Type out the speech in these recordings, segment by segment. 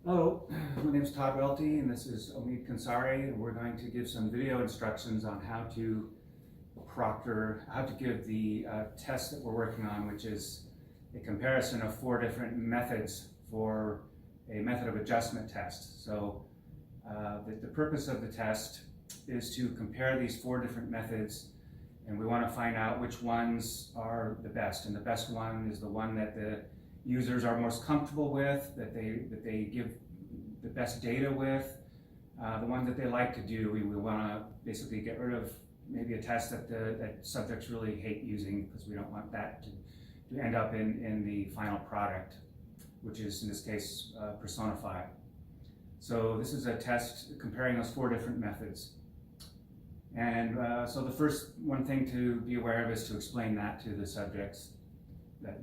Hello, my name is Todd Welty and this is Omid Kansari, and we're going to give some video instructions on how to give the test that we're working on, which is a comparison of 4 different methods for a method of adjustment test. So the purpose of the test is to compare these 4 different methods, and we want to find out which ones are the best. And the best one is the one that the users are most comfortable with, that they give the best data with, the one that they like to do. We want to basically get rid of maybe a test that subjects really hate using, because we don't want that to end up in the final product, which is in this case Personify. So this is a test comparing those 4 different methods. And so the first one thing to be aware of is to explain that to the subjects.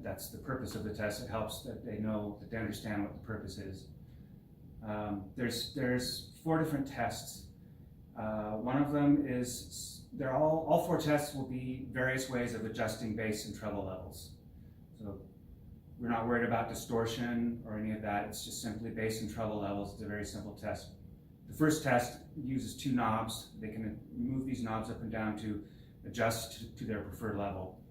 That's the purpose of the test. It helps that they know, that they understand what the purpose is. There's 4 different tests. One of them is, all 4 tests will be various ways of adjusting bass and treble levels. So we're not worried about distortion or any of that. It's just simply bass and treble levels. It's a very simple test. The first test uses 2 knobs. They can move these knobs up and down to adjust to their preferred level.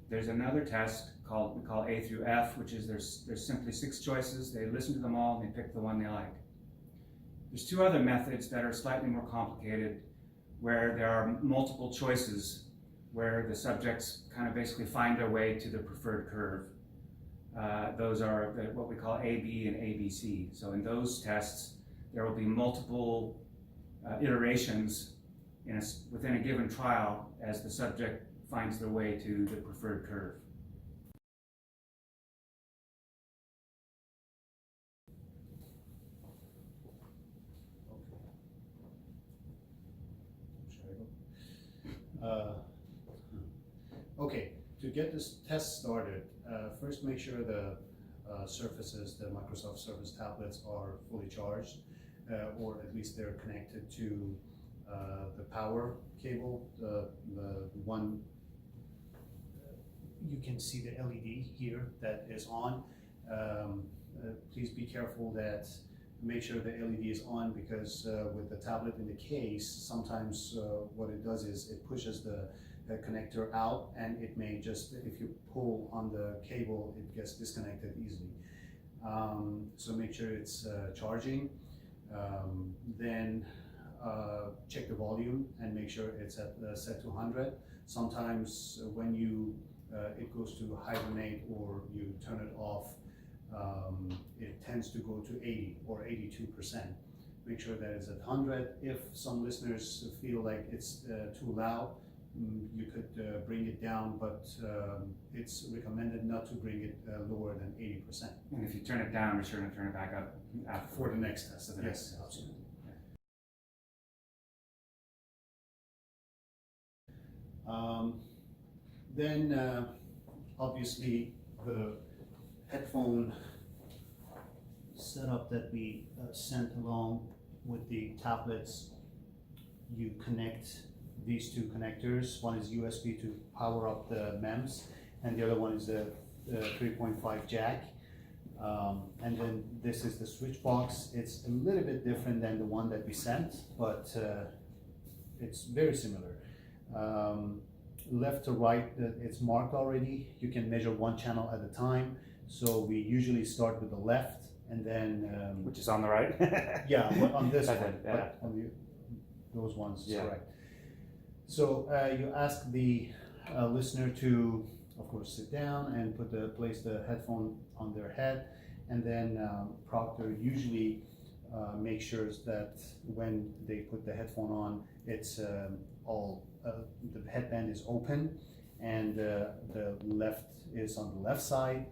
There's another test we call A through F, which is there's simply 6 choices. They listen to them all and they pick the one they like. There's 2 other methods that are slightly more complicated, where there are multiple choices, where the subjects kind of basically find their way to the preferred curve. Those are what we call AB and ABC. So in those tests, there will be multiple iterations within a given trial as the subject finds their way to the preferred curve. Okay, to get this test started, first make sure the surfaces, the Microsoft Surface tablets, are fully charged, or at least they're connected to the power cable, the one. You can see the LED here that is on. Please be careful that make sure the LED is on, because with the tablet in the case, sometimes what it does is it pushes the connector out, and it may just, if you pull on the cable, it gets disconnected easily. So make sure it's charging. Then check the volume and make sure it's set to 100. Sometimes when it goes to hibernate or you turn it off, it tends to go to 80 or 82%. Make sure that it's at 100. If some listeners feel like it's too loud, you could bring it down, but it's recommended not to bring it lower than 80%. And if you turn it down, be sure to turn it back up for the next test. Yes, absolutely. Then obviously the headphone setup that we sent along with the tablets, you connect these 2 connectors. One is USB to power up the MEMS, and the other one is the 3.5 jack. And then this is the switch box. It's a little bit different than the one that we sent, but it's very similar. Left to right, it's marked already. You can measure 1 channel at a time. So we usually start with the left, and then which is on the right. Yeah, on this one, yeah. but on those ones, yeah. Correct. So you ask the listener to, of course, sit down and place the headphone on their head, and then Proctor usually makes sure that when they put the headphone on, it's the headband is open, and the left is on the left side,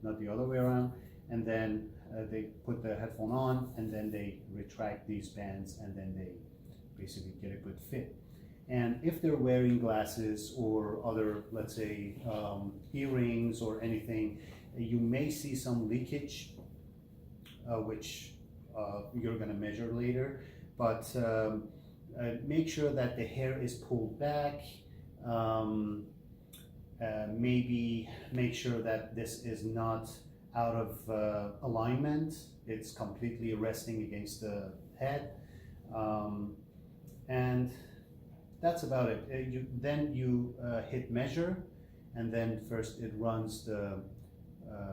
not the other way around. And then they put the headphone on, and then they retract these bands, and then they basically get a good fit. And if they're wearing glasses or other, let's say, earrings or anything, you may see some leakage, which you're going to measure later. But make sure that the hair is pulled back. Maybe make sure that this is not out of alignment. It's completely resting against the head. And that's about it. Then you hit measure, and then first it runs the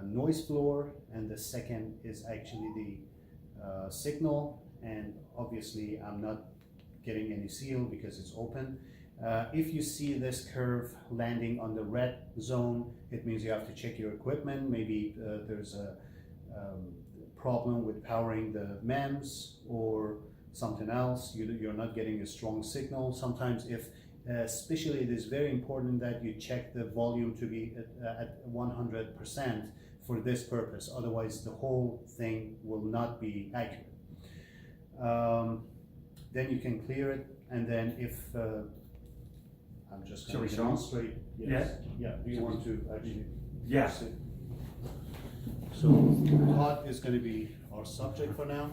noise floor, and the second is actually the signal. And obviously I'm not getting any seal because it's open. If you see this curve landing on the red zone, it means you have to check your equipment. Maybe there's a problem with powering the MEMS or something else. You're not getting a strong signal. Sometimes especially it is very important that you check the volume to be at 100% for this purpose. Otherwise the whole thing will not be accurate. Then you can clear it, and then if I'm just going to demonstrate. Yes. Yeah. Do you want to actually? Yeah. So Todd is going to be our subject for now.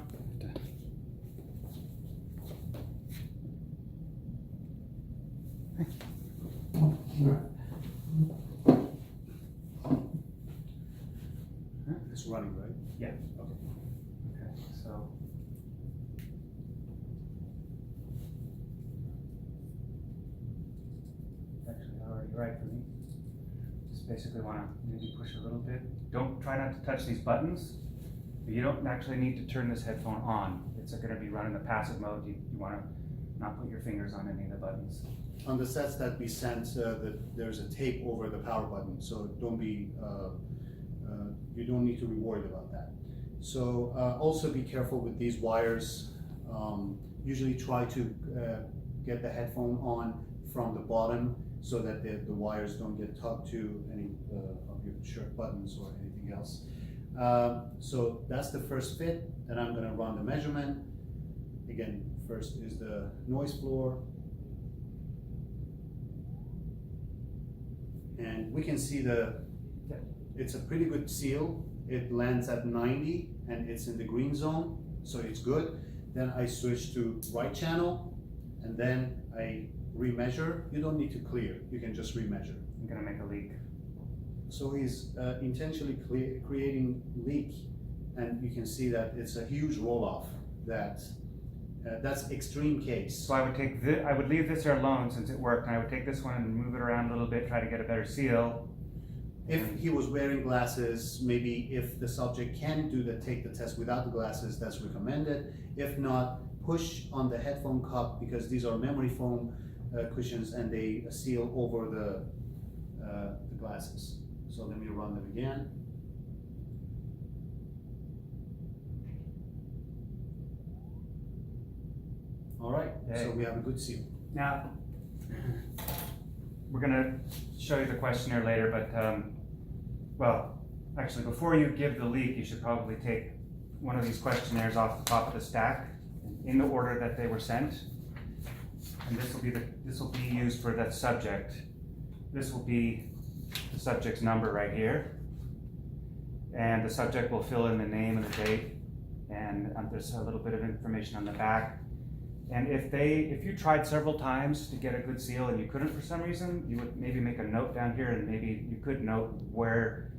It's running, right? Yeah. Okay. Okay, so. Actually already right for me. Just basically want to maybe push a little bit. Don't try not to touch these buttons. You don't actually need to turn this headphone on. It's going to be running the passive mode. You want to not put your fingers on any of the buttons. On the sets that we sent, there's a tape over the power button, so don't be you don't need to be worried about that. So also be careful with these wires. Usually try to get the headphone on from the bottom so that the wires don't get tugged to any of your shirt buttons or anything else. So that's the first fit, and I'm going to run the measurement. Again, first is the noise floor. And we can see it's a pretty good seal. It lands at 90 and it's in the green zone, so it's good. Then I switch to right channel, and then I remeasure. You don't need to clear, you can just remeasure. I'm gonna make a leak. So he's intentionally creating leak, and you can see that it's a huge roll-off. That's extreme case. So I would take I would leave this here alone since it worked, and I would take this one and move it around a little bit, try to get a better seal. If he was wearing glasses, maybe if the subject can take the test without the glasses, that's recommended. If not, push on the headphone cup, because these are memory foam cushions and they seal over the glasses. So let me run them again. All right, so we have a good seal. Now, we're gonna show you the questionnaire later, but well, actually before you give the leak, you should probably take one of these questionnaires off the top of the stack in the order that they were sent. And this will be used for that subject. This will be the subject's number right here. And the subject will fill in the name and the date, and there's a little bit of information on the back. And if you tried several times to get a good seal and you couldn't for some reason, you would maybe make a note down here, and maybe you could note where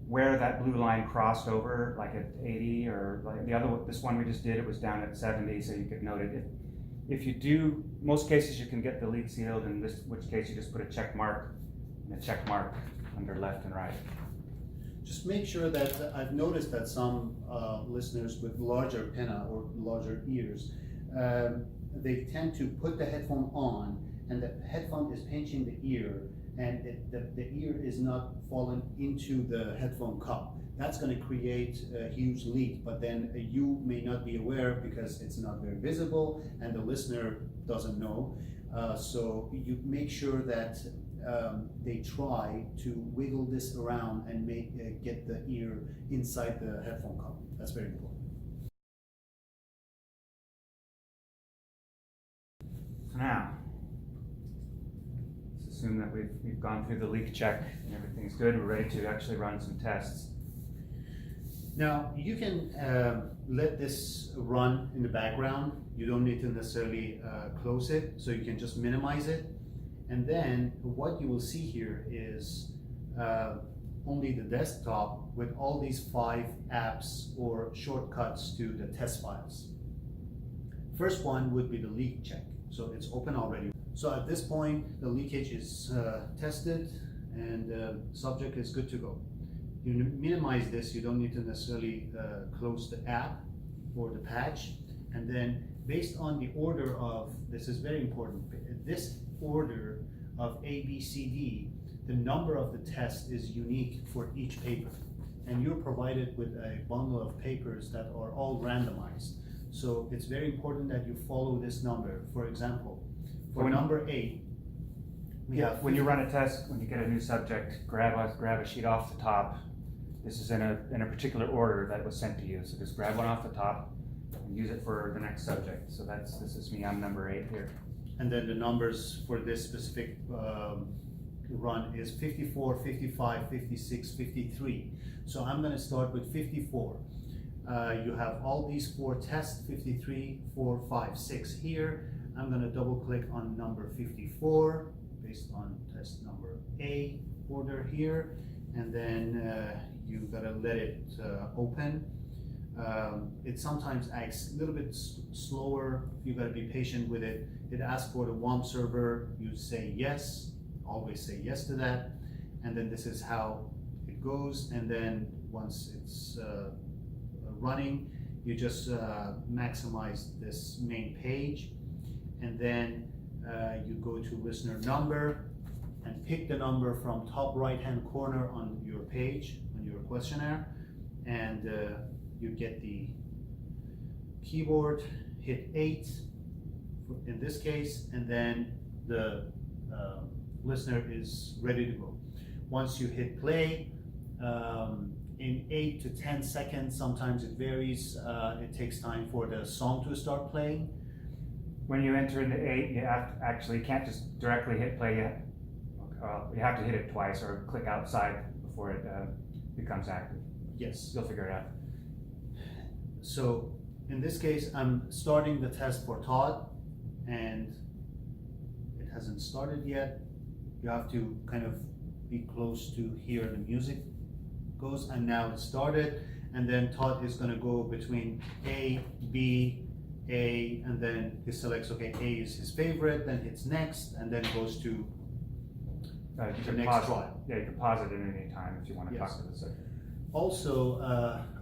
that blue line crossed over, like at 80, or like this one we just did, it was down at 70, so you could note it. If you do, most cases you can get the leak sealed, in which case you just put a check mark and a check mark under left and right. Just make sure that, I've noticed that some listeners with larger pinna or larger ears, they tend to put the headphone on, and the headphone is pinching the ear, and the ear is not falling into the headphone cup. That's going to create a huge leak, but then you may not be aware because it's not very visible and the listener doesn't know. So you make sure that they try to wiggle this around and get the ear inside the headphone cup. That's very important. So now, let's assume that we've gone through the leak check and everything's good. We're ready to actually run some tests. Now, you can let this run in the background. You don't need to necessarily close it, so you can just minimize it. And then what you will see here is only the desktop with all these 5 apps or shortcuts to the test files. First one would be the leak check. So it's open already. So at this point, the leakage is tested and subject is good to go. You minimize this, you don't need to necessarily close the app or the patch. And then based on the order of, this is very important, this order of A, B, C, D, the number of the test is unique for each paper. And you're provided with a bundle of papers that are all randomized. So it's very important that you follow this number. For example, for number 8, we have. When you run a test, when you get a new subject, grab a sheet off the top. This is in a particular order that was sent to you. So just grab one off the top and use it for the next subject. So this is me, I'm number 8 here. And then the numbers for this specific run is 54, 55, 56, 53. So I'm gonna start with 54. You have all these 4 tests, 53, 4, 5, 6 here. I'm gonna double click on number 54 based on test number A order here. And then you gotta let it open. It sometimes acts a little bit slower. You gotta be patient with it. It asks for the WAMP server. You say yes, always say yes to that. And then this is how it goes. And then once it's running, you just maximize this main page. And then you go to listener number and pick the number from top right hand corner on your page, on your questionnaire. And you get the keyboard, hit 8 in this case, and then the listener is ready to go. Once you hit play, in 8 to 10 seconds, sometimes it varies, it takes time for the song to start playing. When you enter into 8, you actually can't just directly hit play yet. You have to hit it twice or click outside before it becomes active. Yes. You'll figure it out. So in this case, I'm starting the test for Todd, and it hasn't started yet. You have to kind of be close to hear the music goes, and now it started. And then Todd is going to go between A, B, A, and then he selects, okay, A is his favorite, then hits next, and then goes to the next trial. Yeah, you can pause it at any time if you want to Yes. talk to the subject. Also,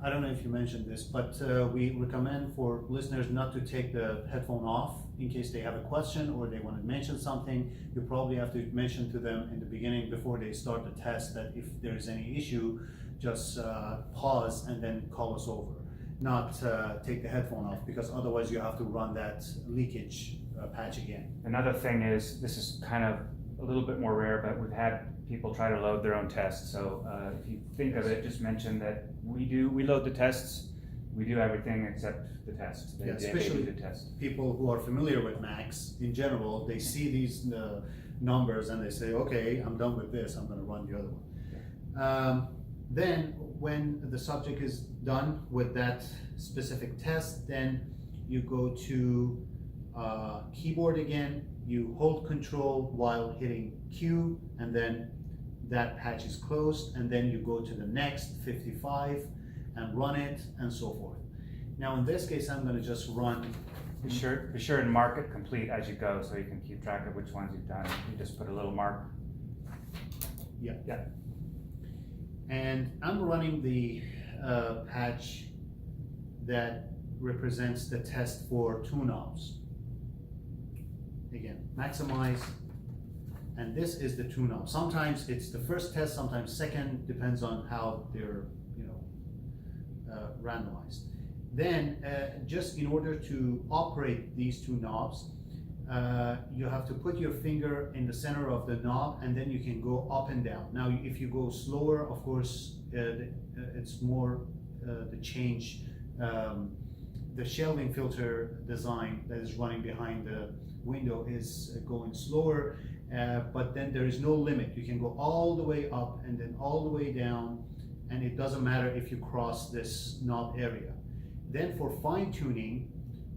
I don't know if you mentioned this, but we recommend for listeners not to take the headphone off in case they have a question or they want to mention something. You probably have to mention to them in the beginning before they start the test that if there is any issue, just pause and then call us over. Not take the headphone off, because otherwise you have to run that leakage patch again. Another thing is, this is kind of a little bit more rare, but we've had people try to load their own tests. So if you think of it, just mention that we load the tests. We do everything except the tests. They Especially do the test. people who are familiar with Macs in general, they see these numbers and they say, okay, I'm done with this, I'm going to run the other one. Then when the subject is done with that specific test, then you go to keyboard again, you hold control while hitting Q, and then that patch is closed, and then you go to the next 55 and run it, and so forth. Now in this case, I'm going to just run. Be sure and mark it complete as you go, so you can keep track of which ones you've done. You just put a little mark. Yeah. Yeah. And I'm running the patch that represents the test for 2 knobs. Again, maximize, and this is the 2 knobs. Sometimes it's the first test, sometimes second, depends on how they're randomized. Then just in order to operate these 2 knobs, you have to put your finger in the center of the knob, and then you can go up and down. Now if you go slower, of course it's more the change, the shelving filter design that is running behind the window is going slower, but then there is no limit. You can go all the way up and then all the way down, and it doesn't matter if you cross this knob area. Then for fine tuning,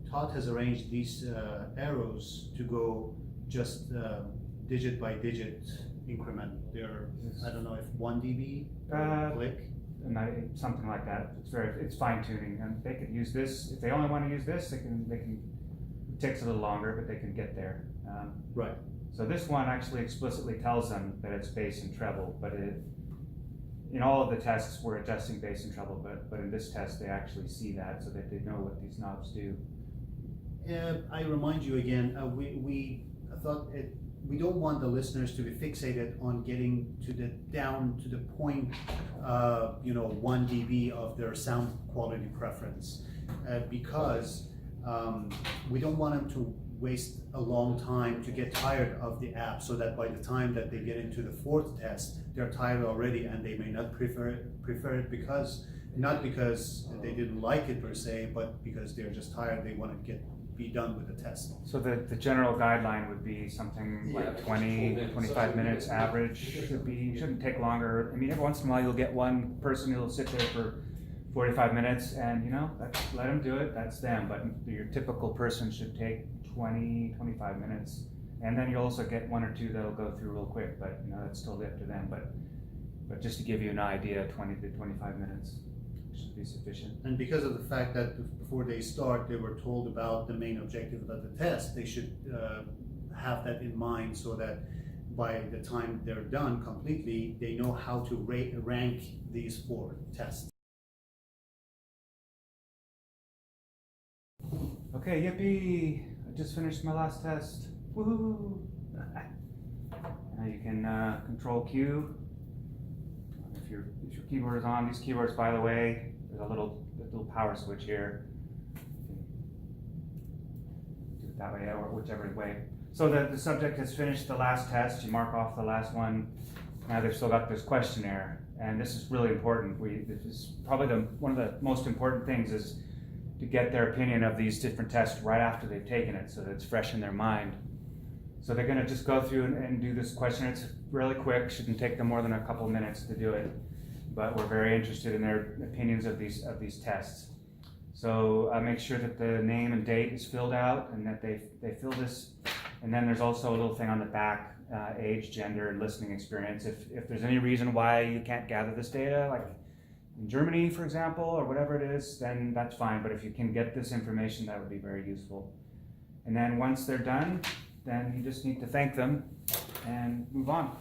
Todd has arranged these arrows to go just digit by digit increment? They're, I don't know if 1 dB per click? Something like that. It's fine tuning, and they could use this if they only want to use this. They can. It takes a little longer, but they can get there. Right. So this one actually explicitly tells them that it's bass and treble, but in all of the tests we're adjusting bass and treble, but in this test they actually see that so that they know what these knobs do. I remind you again, we thought we don't want the listeners to be fixated on getting down to the point, 1 dB of their sound quality preference, because we don't want them to waste a long time to get tired of the app, so that by the time that they get into the 4th test, they're tired already, and they may not prefer it because, not because they didn't like it per se, but because they're just tired, they want to be done with the test. So the general guideline would be something like 20, 25 minutes average. Shouldn't take longer. I mean, every once in a while you'll get one person who'll sit there for 45 minutes and let them do it, that's them. But your typical person should take 20, 25 minutes. And then you'll also get 1 or 2 that'll go through real quick, but that's still up to them. But just to give you an idea, 20 to 25 minutes should be sufficient. And because of the fact that before they start, they were told about the main objective of the test, they should have that in mind, so that by the time they're done completely, they know how to rank these 4 tests. Okay, yippee! I just finished my last test. Woohoo! Now you can control Q. If your keyboard is on, these keyboards, by the way, there's a little power switch here. Do it that way or whichever way. So the subject has finished the last test. You mark off the last one. Now they've still got this questionnaire, and this is really important. This is probably one of the most important things is to get their opinion of these different tests right after they've taken it, so that it's fresh in their mind. So they're going to just go through and do this questionnaire. It's really quick, shouldn't take them more than a couple minutes to do it, but we're very interested in their opinions of these tests. So make sure that the name and date is filled out, and that they fill this. And then there's also a little thing on the back, age, gender, and listening experience. If there's any reason why you can't gather this data, like in Germany, for example, or whatever it is, then that's fine. But if you can get this information, that would be very useful. And then once they're done, then you just need to thank them and move on.